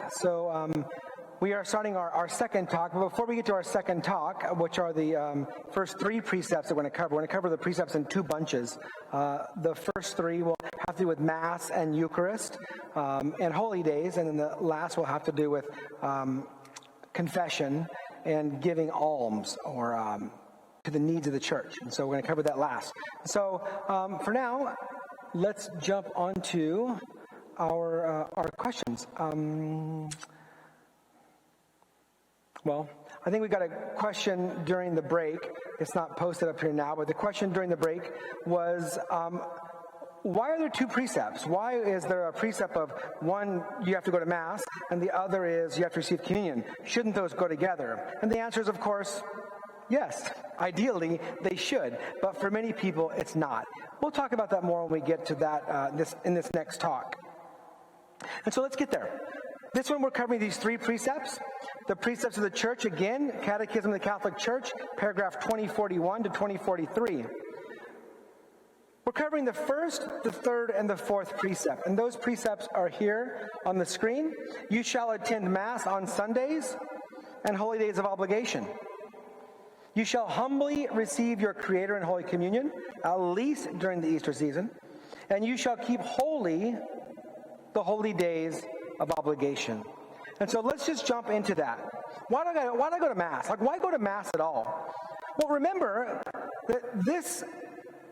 So we are starting our second talk. But before we get to our second talk, which are the first three precepts that we're going to cover the precepts in two bunches. The first three will have to do with Mass and Eucharist and Holy Days, and then the last will have to do with confession and giving alms or to the needs of the church. And so we're going to cover that last. So for now, let's jump onto our questions. Well, I think we got a question during the break. It's not posted up here now, but the question during the break was, why are there two precepts? Why is there a precept of one, you have to go to Mass, and the other is you have to receive communion? Shouldn't those go together? And the answer is, of course, yes. Ideally, they should, but for many people, it's not. We'll talk about that more when we get to that in this next talk. And so let's get there. This one, we're covering these three precepts. The precepts of the church, again, Catechism of the Catholic Church, paragraph 2041 to 2043. We're covering the first, the third, and the fourth precept. And those precepts are here on the screen. You shall attend Mass on Sundays and holy days of obligation. You shall humbly receive your Creator in Holy Communion, at least during the Easter season. And you shall keep holy the holy days of obligation. And so let's just jump into that. Why do I go to Mass? Like, why go to Mass at all? Well, remember that this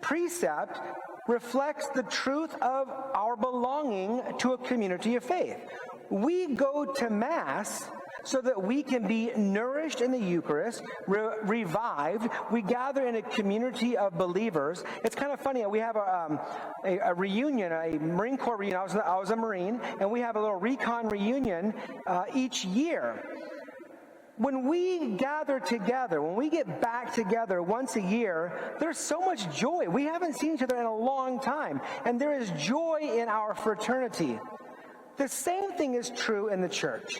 precept reflects the truth of our belonging to a community of faith. We go to Mass so that we can be nourished in the Eucharist, revived. We gather in a community of believers. It's kind of funny. We have a reunion, a Marine Corps reunion. I was a Marine, and we have a little recon reunion each year. When we gather together, when we get back together once a year, there's so much joy. We haven't seen each other in a long time, and there is joy in our fraternity. The same thing is true in the church.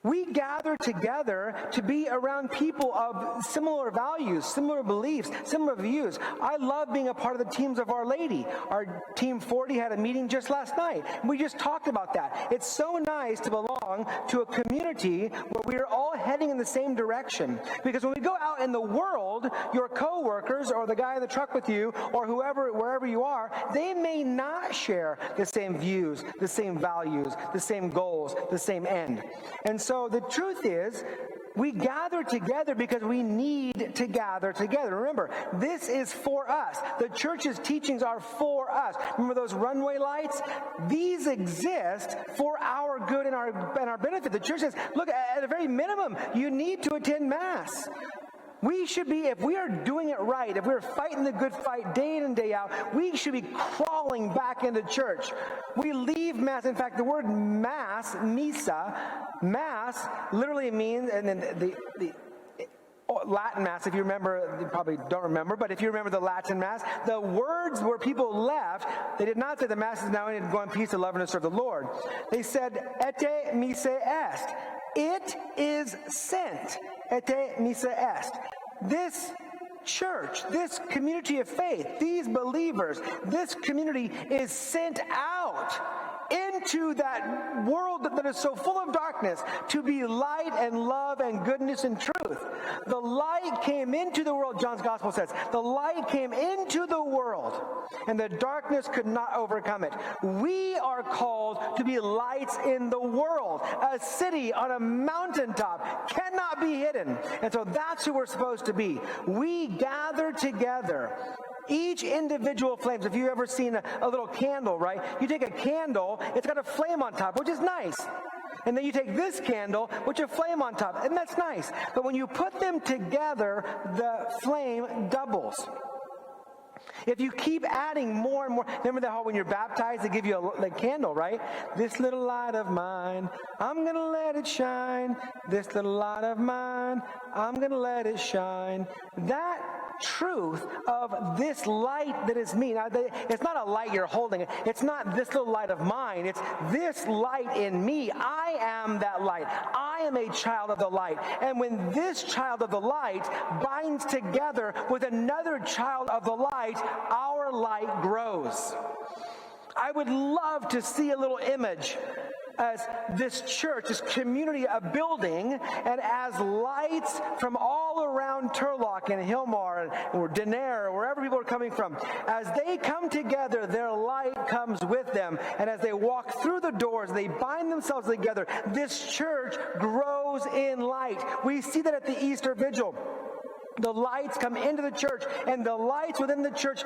We gather together to be around people of similar values, similar beliefs, similar views. I love being a part of the teams of Our Lady. Our Team 40 had a meeting just last night. We just talked about that. It's so nice to belong to a community where we are all heading in the same direction. Because when we go out in the world, your coworkers or the guy in the truck with you or whoever, wherever you are, they may not share the same views, the same values, the same goals, the same end. And so the truth is, we gather together because we need to gather together. Remember, this is for us. The church's teachings are for us. Remember those runway lights? These exist for our good and our benefit. The church says, look, at a very minimum, you need to attend Mass. We should be, if we are doing it right, if we're fighting the good fight day in and day out, we should be crawling back into church. We leave Mass. In fact, the word Mass, Misa, Mass literally means, and then the Latin Mass, if you remember, you probably don't remember, but if you remember the Latin Mass, the words where people left, they did not say the Mass is now in to go in peace to love and to serve the Lord. They said, ete missa est. It is sent. Ete missa est. This church, this community of faith, these believers, this community is sent out into that world that is so full of darkness to be light and love and goodness and truth. The light came into the world, John's Gospel says. The light came into the world, and the darkness could not overcome it. We are called to be lights in the world. A city on a mountaintop cannot be hidden. And so that's who we're supposed to be. We gather together. Each individual flames. If you've ever seen a little candle, right? You take a candle, it's got a flame on top, which is nice. And then you take this candle, which has a flame on top, and that's nice. But when you put them together, the flame doubles. If you keep adding more and more, remember that how when you're baptized, they give you a candle, right? This little light of mine, I'm going to let it shine. This little light of mine, I'm going to let it shine. That truth of this light that is me. Now, it's not a light you're holding. It's not this little light of mine. It's this light in me. I am that light. I am a child of the light. And when this child of the light binds together with another child of the light, our light grows. I would love to see a little image as this church, this community, a building, and as lights from all around Turlock and Hillmar or Denair, wherever people are coming from, as they come together, their light comes with them. And as they walk through the doors, they bind themselves together. This church grows in light. We see that at the Easter Vigil. The lights come into the church, and the lights within the church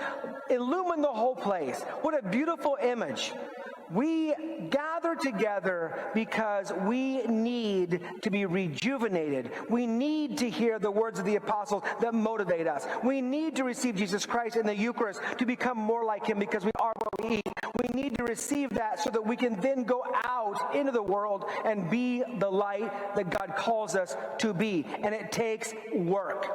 illumine the whole place. What a beautiful image. We gather together because we need to be rejuvenated. We need to hear the words of the apostles that motivate us. We need to receive Jesus Christ in the Eucharist to become more like him because we are what we eat. We need to receive that so that we can then go out into the world and be the light that God calls us to be. And it takes work.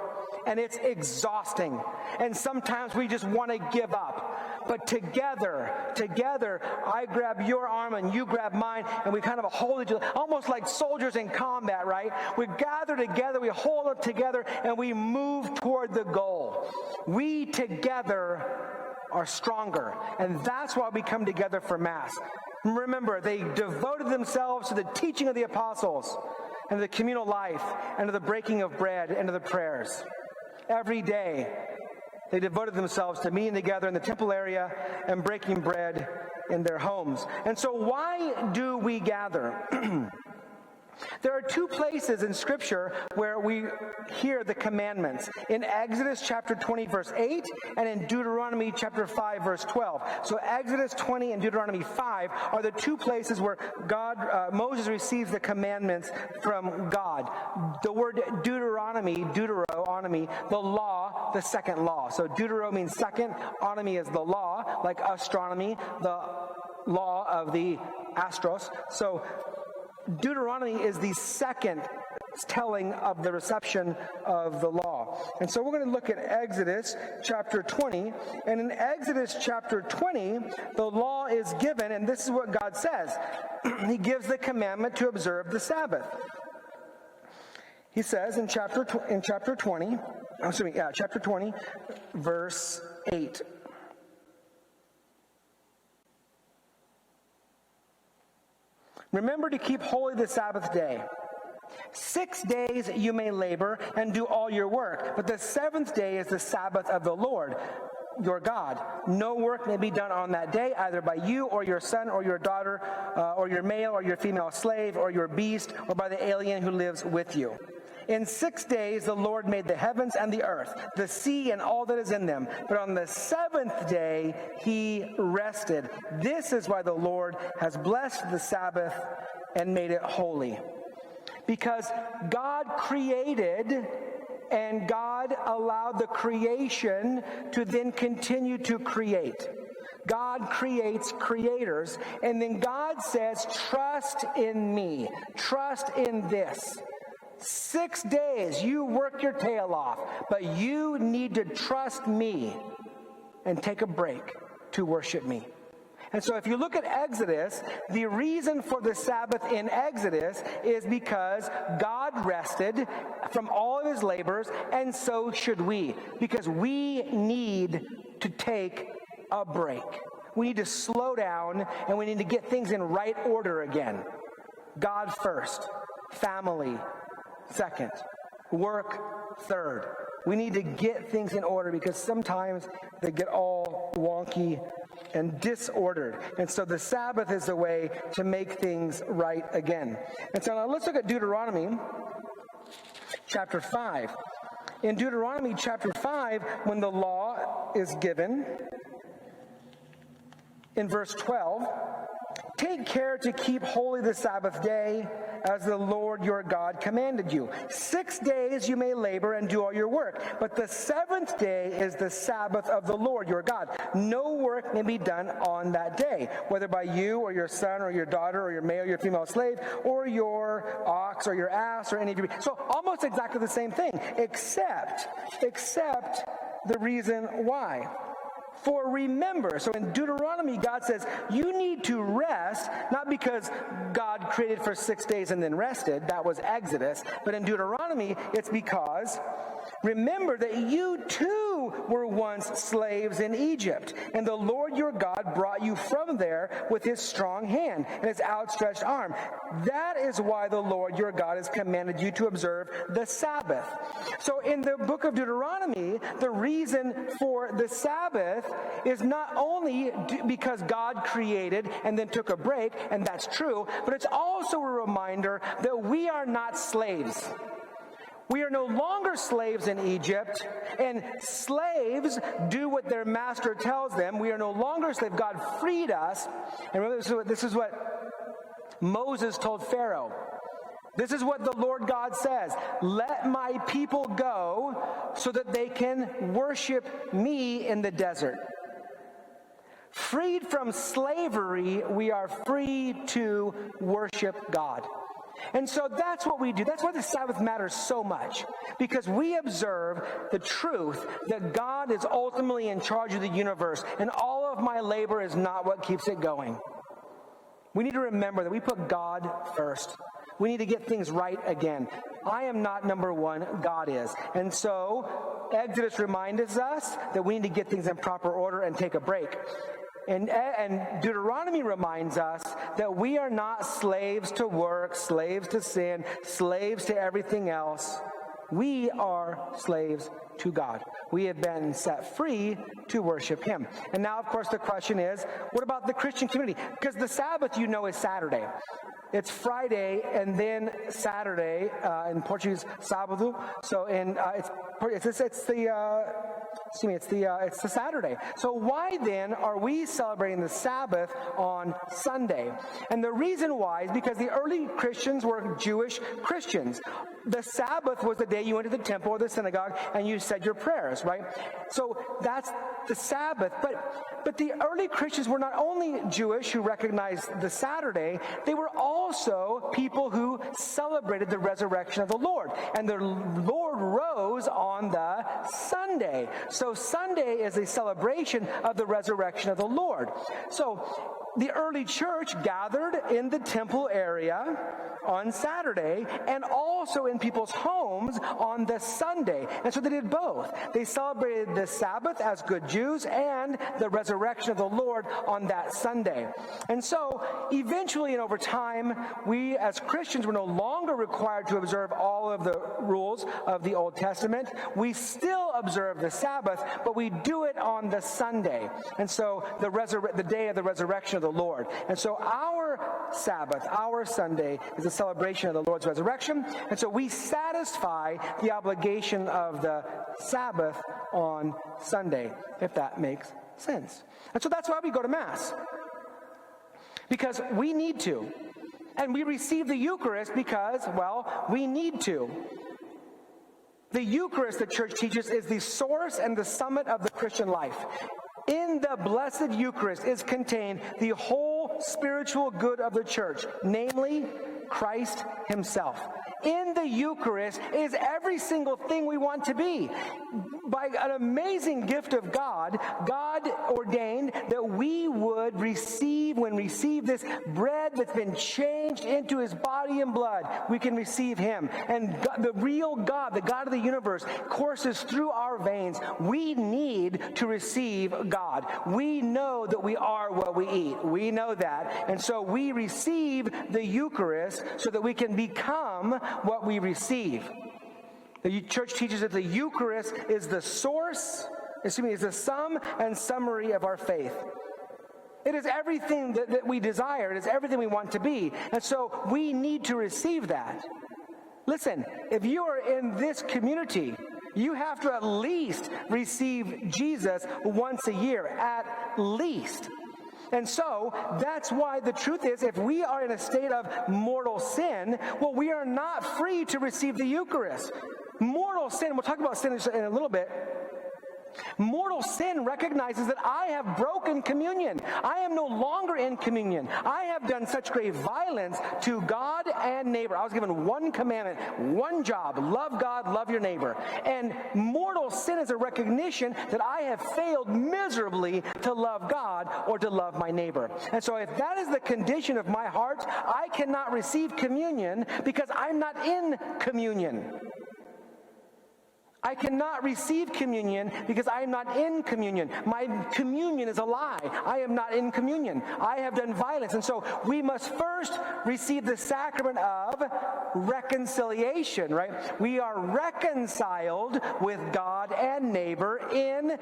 And it's exhausting. And sometimes we just want to give up. But together, I grab your arm and you grab mine, and we kind of hold each other, almost like soldiers in combat, right? We gather together, we hold it together, and we move toward the goal. We together are stronger. And that's why we come together for Mass. Remember, they devoted themselves to the teaching of the apostles and to the communal life and to the breaking of bread and to the prayers. Every day, they devoted themselves to meeting together in the temple area and breaking bread in their homes. And so why do we gather? There are two places in Scripture where we hear the commandments. In Exodus chapter 20, verse 8, and in Deuteronomy chapter 5, verse 12. So Exodus 20 and Deuteronomy 5 are the two places where Moses receives the commandments from God. The word Deuteronomy, the law, the second law. So Deutero means second, onomy is the law, like astronomy, the law of the astros. So Deuteronomy is the second telling of the reception of the law. And so we're going to look at Exodus chapter 20. And in Exodus chapter 20, the law is given, and this is what God says. He gives the commandment to observe the Sabbath. He says in chapter 20, verse 8. Remember to keep holy the Sabbath day. 6 days you may labor and do all your work, but the seventh day is the Sabbath of the Lord, your God. No work may be done on that day, either by you or your son or your daughter, or your male or your female slave, or your beast, or by the alien who lives with you. In 6 days the Lord made the heavens and the earth, the sea and all that is in them. But on the seventh day he rested. This is why the Lord has blessed the Sabbath and made it holy. Because God created, and God allowed the creation to then continue to create. God creates creators, and then God says, trust in me, trust in this. 6 days, you work your tail off, but you need to trust me and take a break to worship me. And so if you look at Exodus, the reason for the Sabbath in Exodus is because God rested from all of his labors, and so should we. Because we need to take a break. We need to slow down, and we need to get things in right order again. God first, family second, work third. We need to get things in order because sometimes they get all wonky and disordered. And so the Sabbath is a way to make things right again. And so now let's look at Deuteronomy chapter 5. In Deuteronomy chapter 5, when the law is given, in verse 12, take care to keep holy the Sabbath day as the Lord your God commanded you. 6 days you may labor and do all your work, but the seventh day is the Sabbath of the Lord your God. No work may be done on that day, whether by you or your son or your daughter or your male or your female slave or your ox or your ass or any of your... So almost exactly the same thing, except the reason why. For remember, so in Deuteronomy, God says, you need to rest, not because God created for 6 days and then rested. That was Exodus. But in Deuteronomy, it's because remember that you too you were once slaves in Egypt, and the Lord your God brought you from there with his strong hand and his outstretched arm. That is why the Lord your God has commanded you to observe the Sabbath. So in the book of Deuteronomy, the reason for the Sabbath is not only because God created and then took a break, and that's true, but it's also a reminder that we are not slaves. We are no longer slaves in Egypt, and slaves do what their master tells them. We are no longer slaves. God freed us. And remember, this is what Moses told Pharaoh. This is what the Lord God says. Let my people go so that they can worship me in the desert. Freed from slavery, we are free to worship God. And so that's what we do. That's why the Sabbath matters so much, because we observe the truth that God is ultimately in charge of the universe, and all of my labor is not what keeps it going. We need to remember that we put God first. We need to get things right again. I am not number one, God is. And so Exodus reminds us that we need to get things in proper order and take a break. And Deuteronomy reminds us that we are not slaves to work, slaves to sin, slaves to everything else. We are slaves to God. We have been set free to worship him. And now, of course, the question is, what about the Christian community? Because the Sabbath, you know, is Saturday. It's Friday and then Saturday, in Portuguese, sábado. So it's the Saturday. So why then are we celebrating the Sabbath on Sunday? And the reason why is because the early Christians were Jewish Christians. The Sabbath was the day you went to the temple or the synagogue and you said your prayers, right? So that's the Sabbath. But the early Christians were not only Jewish who recognized the Saturday, they were also people who celebrated the resurrection of the Lord. And the Lord rose on the Sunday. So Sunday is a celebration of the resurrection of the Lord. So the early church gathered in the temple area on Saturday and also in people's homes on the Sunday. And so they did both. They celebrated the Sabbath as good Jews and the resurrection of the Lord on that Sunday. And so eventually and over time, we as Christians were no longer required to observe all of the rules of the Old Testament. We still observe the Sabbath, but we do it on the Sunday. And so the day of the resurrection of the Lord. And so our Sabbath, our Sunday, is a celebration of the Lord's resurrection. And so we satisfy the obligation of the Sabbath on Sunday, if that makes sense. And so that's why we go to Mass. Because we need to. And we receive the Eucharist because, well, we need to. The Eucharist, the church teaches, is the source and the summit of the Christian life. In the blessed Eucharist is contained the whole spiritual good of the church, namely Christ himself. In the Eucharist is every single thing we want to be. By an amazing gift of God, God ordained that we would receive this bread that's been changed into his body and blood. We can receive him. And God, the real God, the God of the universe, courses through our veins. We need to receive God. We know that we are what we eat. We know that. And so we receive the Eucharist so that we can become what we receive. The church teaches that the Eucharist is the source, is the sum and summary of our faith. It is everything that we desire. It is everything we want to be. And so we need to receive that. Listen, if you are in this community, you have to at least receive Jesus once a year, at least. And so that's why the truth is, if we are in a state of mortal sin, well, we are not free to receive the Eucharist. Mortal sin, we'll talk about sin in a little bit. Mortal sin recognizes that I have broken communion. I am no longer in communion. I have done such great violence to God and neighbor. I was given one commandment, one job: love God, love your neighbor. And mortal sin is a recognition that I have failed miserably to love God or to love my neighbor. And so if that is the condition of my heart, I cannot receive communion because I'm not in communion. I cannot receive communion because I am not in communion. My communion is a lie. I am not in communion. I have done violence. And so we must first receive the sacrament of reconciliation, right? We are reconciled with God and neighbor in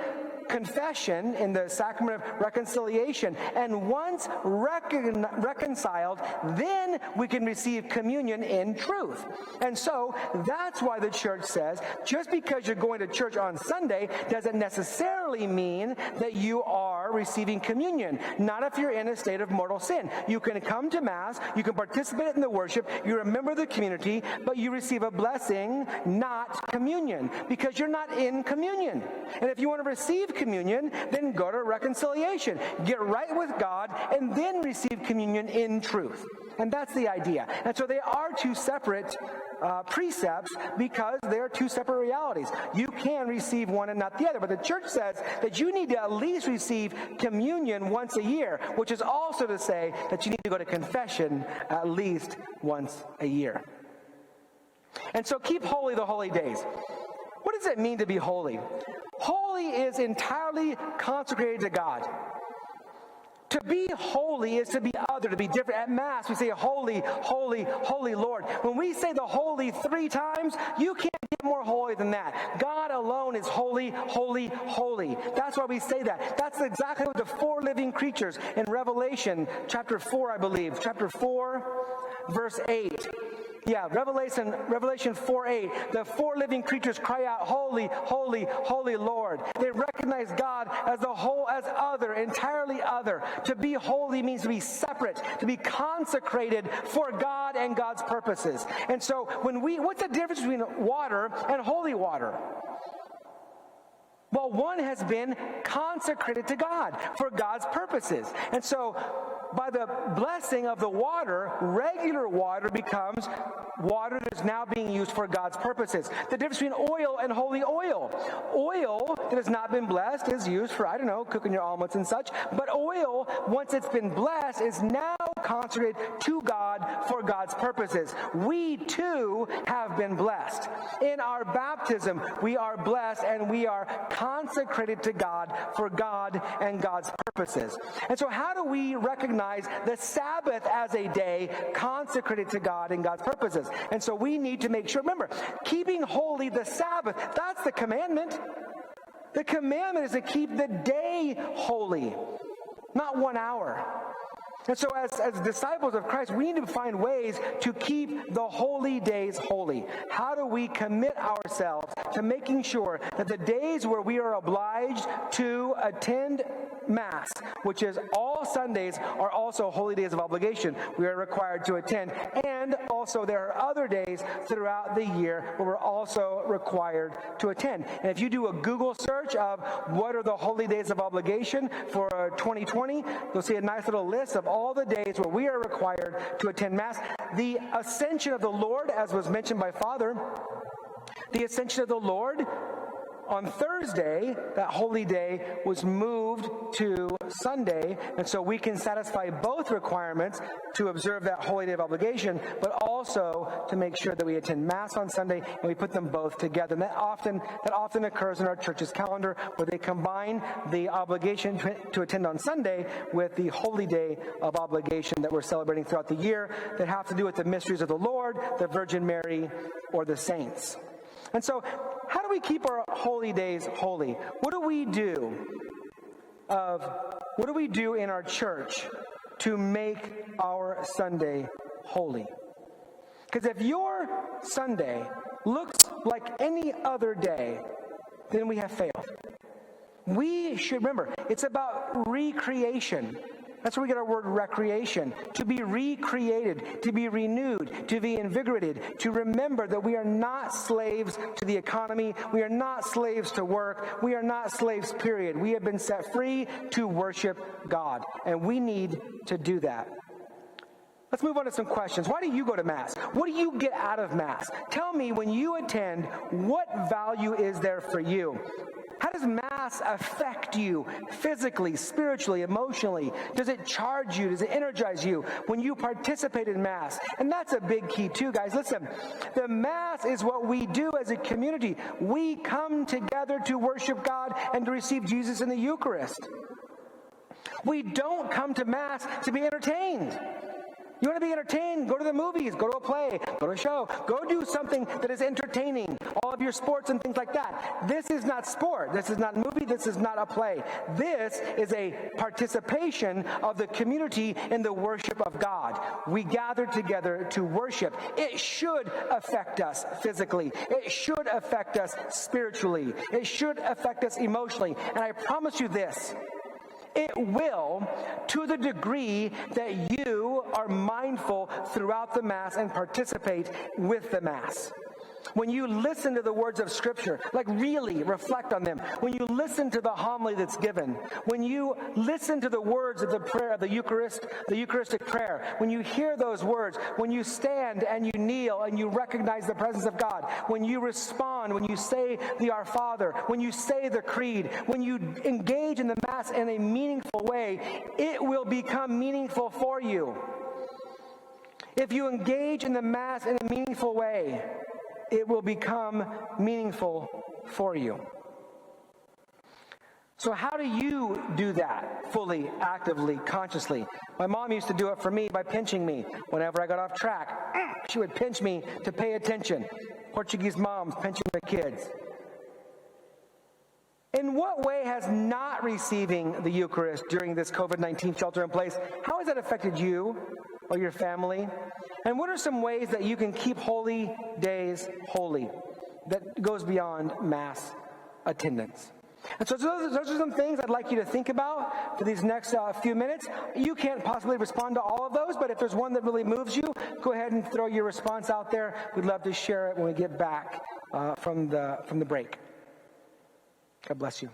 confession, in the sacrament of reconciliation. And once reconciled, then we can receive communion in truth. And so that's why the church says, just because you're going to church on Sunday doesn't necessarily mean that you are receiving communion. Not if you're in a state of mortal sin. You can come to Mass, you can participate in the worship, you remember the community, but you receive a blessing, not communion, because you're not in communion. And if you want to receive communion, then go to reconciliation. Get right with God, and then receive communion in truth. And that's the idea. And so they are two separate precepts because they are two separate realities. You can receive one and not the other. But the church says that you need to at least receive communion once a year, which is also to say that you need to go to confession at least once a year. And so keep holy the holy days. What does it mean to be holy? Holy is entirely consecrated to God. To be holy is to be other, to be different. At Mass, we say, holy, holy, holy Lord. When we say the holy 3 times, you can't get more holy than that. God alone is holy, holy, holy. That's why we say that. That's exactly what the 4 living creatures in Revelation chapter 4, I believe. Chapter 4, verse 8. Yeah, Revelation 4:8. The 4 living creatures cry out, holy, holy, holy Lord. They recognize God as the whole, as other, entirely other. To be holy means to be separate, to be consecrated for God and God's purposes. And so what's the difference between water and holy water? Well, one has been consecrated to God for God's purposes. And so by the blessing of the water, regular water becomes water that is now being used for God's purposes. The difference between oil and holy oil. Oil that has not been blessed is used for, cooking your omelets and such. But oil, once it's been blessed, is now consecrated to God for God's purposes. We too have been blessed. In our baptism, we are blessed and we are consecrated to God for God and God's purposes. And so how do we recognize the Sabbath as a day consecrated to God and God's purposes? And so we need to make sure, remember, keeping holy the Sabbath, that's the commandment. The commandment is to keep the day holy, not 1 hour. And so as disciples of Christ, we need to find ways to keep the holy days holy. How do we commit ourselves to making sure that the days where we are obliged to attend Mass, which is all Sundays, are also holy days of obligation we are required to attend. And also there are other days throughout the year where we're also required to attend. And if you do a Google search of what are the holy days of obligation for 2020, you'll see a nice little list of all the days where we are required to attend Mass. The Ascension of the Lord, as was mentioned by Father, the Ascension of the Lord on Thursday, that holy day, was moved to Sunday, and so we can satisfy both requirements to observe that holy day of obligation, but also to make sure that we attend Mass on Sunday, and we put them both together. And that often occurs in our church's calendar, where they combine the obligation to attend on Sunday with the holy day of obligation that we're celebrating throughout the year that have to do with the mysteries of the Lord, the Virgin Mary, or the saints. And so, how do we keep our holy days holy? What do we do in our church to make our Sunday holy? Because if your Sunday looks like any other day, then we have failed. We should remember, it's about recreation. That's where we get our word recreation. To be recreated, to be renewed, to be invigorated, to remember that we are not slaves to the economy. We are not slaves to work. We are not slaves, period. We have been set free to worship God, and we need to do that. Let's move on to some questions. Why do you go to Mass? What do you get out of Mass? Tell me, when you attend, what value is there for you? How does Mass affect you physically, spiritually, emotionally? Does it charge you? Does it energize you when you participate in Mass? And that's a big key too, guys. Listen, the Mass is what we do as a community. We come together to worship God and to receive Jesus in the Eucharist. We don't come to Mass to be entertained. You want to be entertained? Go to the movies, go to a play, go to a show, go do something that is entertaining. All of your sports and things like that. This is not sport. This is not a movie. This is not a play. This is a participation of the community in the worship of God. We gather together to worship. It should affect us physically. It should affect us spiritually. It should affect us emotionally. And I promise you this. It will, to the degree that you are mindful throughout the Mass and participate with the Mass. When you listen to the words of Scripture, like really reflect on them. When you listen to the homily that's given. When you listen to the words of the prayer of the Eucharistic prayer. When you hear those words. When you stand and you kneel and you recognize the presence of God. When you respond, when you say the Our Father. When you say the Creed. When you engage in the Mass in a meaningful way, it will become meaningful for you. If you engage in the Mass in a meaningful way, it will become meaningful for you. So how do you do that fully, actively, consciously? My mom used to do it for me by pinching me. Whenever I got off track, she would pinch me to pay attention. Portuguese moms pinching their kids. In what way has not receiving the Eucharist during this COVID-19 shelter in place, how has that affected you or your family? And what are some ways that you can keep holy days holy that goes beyond Mass attendance? And so those are some things I'd like you to think about for these next few minutes. You can't possibly respond to all of those, but if there's one that really moves you, go ahead and throw your response out there. We'd love to share it when we get back from the break. God bless you.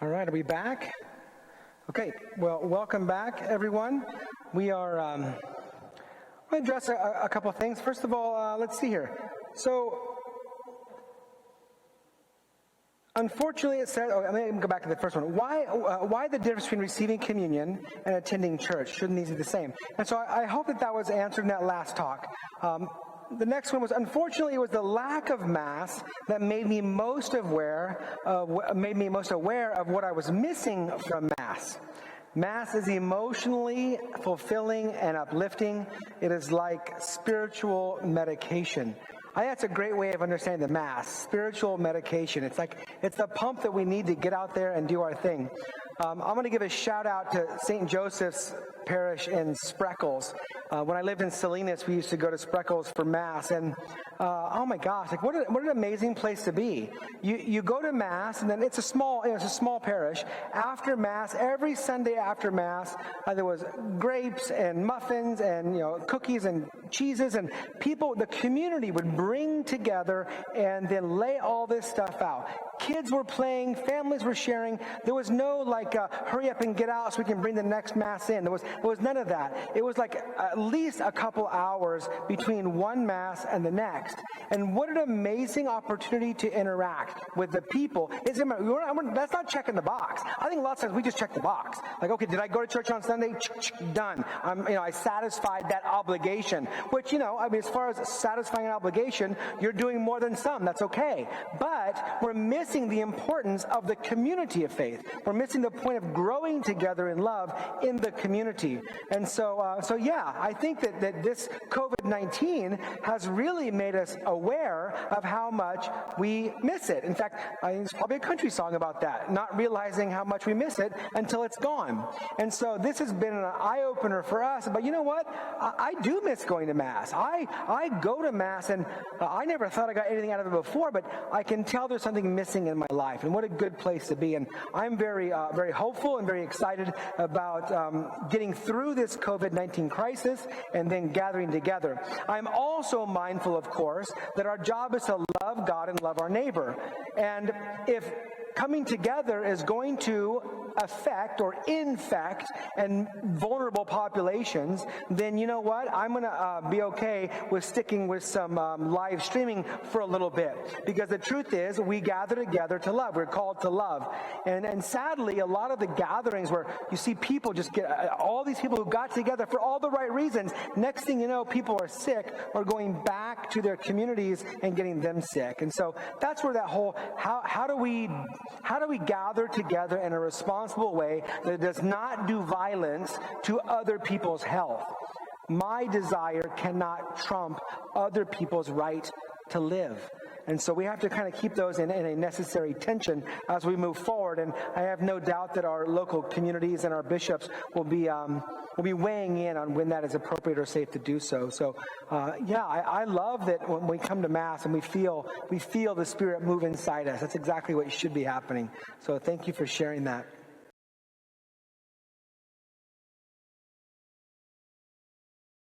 All right, are we back? Okay, well, welcome back, everyone. We are going to address a couple of things. First of all, let's see here. So, unfortunately, it says, I'm going to go back to the first one. Why the difference between receiving communion and attending church? Shouldn't these be the same? And so I hope that was answered in that last talk. The next one was, unfortunately, it was the lack of Mass that made me most aware of what I was missing from Mass. Mass is emotionally fulfilling and uplifting. It is like spiritual medication. I think that's a great way of understanding the Mass, spiritual medication. It's the pump that we need to get out there and do our thing. I'm going to give a shout out to St. Joseph's Parish in Spreckles. When I lived in Salinas, we used to go to Spreckles for Mass, and oh my gosh, what an amazing place to be. You go to Mass, and then it's a small parish. After Mass, every Sunday after Mass, there was grapes and muffins and cookies and cheeses, and the community would bring together and then lay all this stuff out. Kids were playing, families were sharing. There was no hurry up and get out so we can bring the next Mass in. There was none of that. It was like at least a couple hours between one Mass and the next. And what an amazing opportunity to interact with the people. That's not checking the box. I think a lot of times we just check the box. Like, okay, did I go to church on Sunday? Done. I satisfied that obligation. Which, as far as satisfying an obligation, you're doing more than some. That's okay. But we're missing the importance of the community of faith. We're missing the point of growing together in love in the community. And so I think that this COVID-19 has really made us aware of how much we miss it. In fact, I think there's probably a country song about that, not realizing how much we miss it until it's gone. And so this has been an eye-opener for us. But you know what? I do miss going to Mass. I go to Mass, and I never thought I got anything out of it before, but I can tell there's something missing in my life. And what a good place to be. And I'm very hopeful and very excited about getting through this COVID-19 crisis and then gathering together. I'm also mindful, of course, that our job is to love God and love our neighbor. And if coming together is going to affect or infect and vulnerable populations, then you know what? I'm going to be okay with sticking with some live streaming for a little bit. Because the truth is, we gather together to love. We're called to love. And sadly, a lot of the gatherings where you see people just get, all these people who got together for all the right reasons, next thing you know, people are sick or going back to their communities and getting them sick. And so that's where that whole, how do we gather together in a responsible way that does not do violence to other people's health? My desire cannot trump other people's right to live. And so we have to kind of keep those in a necessary tension as we move forward. And I have no doubt that our local communities and our bishops will be weighing in on when that is appropriate or safe to do so. So, I love that when we come to Mass and we feel the Spirit move inside us. That's exactly what should be happening. So thank you for sharing that.